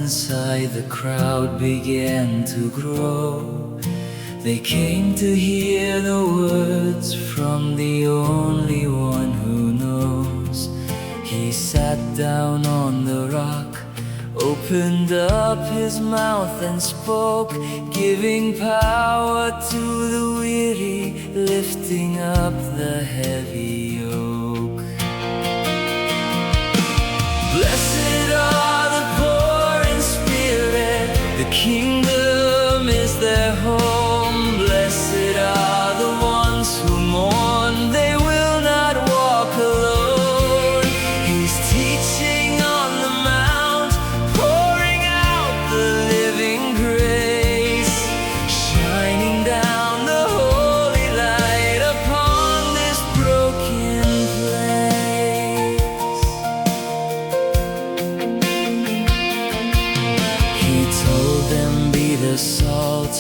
inside the crowd began to grow. They came to hear the words from the only one who knows. He sat down on the rock, opened up his mouth and spoke, giving power to the weary, lifting up the heavy yoke. Blessed are the poor in spirit, the kingdom is their home. Blessed are the ones who mourn, they will not walk alone. He's teaching on the mount, pouring out the living grace, shining down the holy light upon this broken place. He told them, be the salt,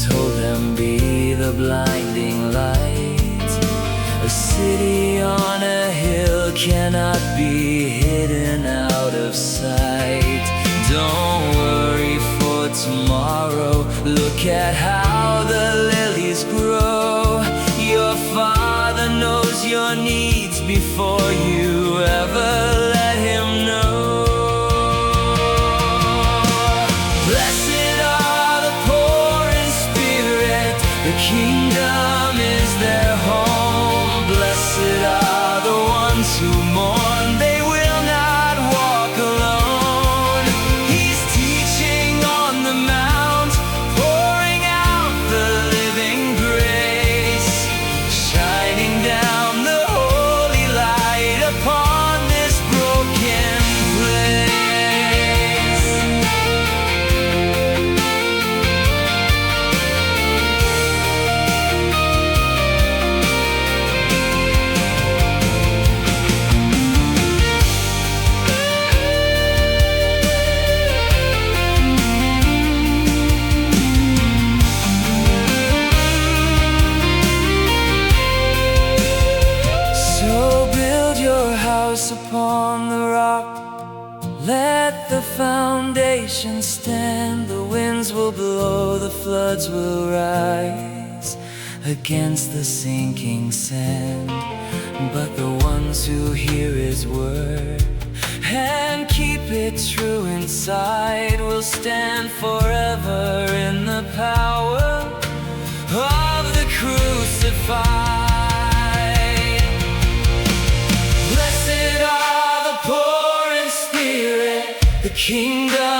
told them, be the blinding light. A city on a hill cannot be hidden out of sight. Don't worry for tomorrow, look at how the lilies grow. Your Father knows your needs before you ever let Him know. Blessed are the poor in spirit, the kingdom is their home. Blessed are the ones who mourn, they will not walk alone. He's teaching on the mount, pouring out the living grace, shining down the holy light upon this broken place. So build your house upon the rock, let the foundation stand. The winds will blow, the floods will rise against the sinking sand. But the ones who hear His word and keep it true inside will stand forever in the power of the crucified. Blessed are the poor in spirit, the kingdom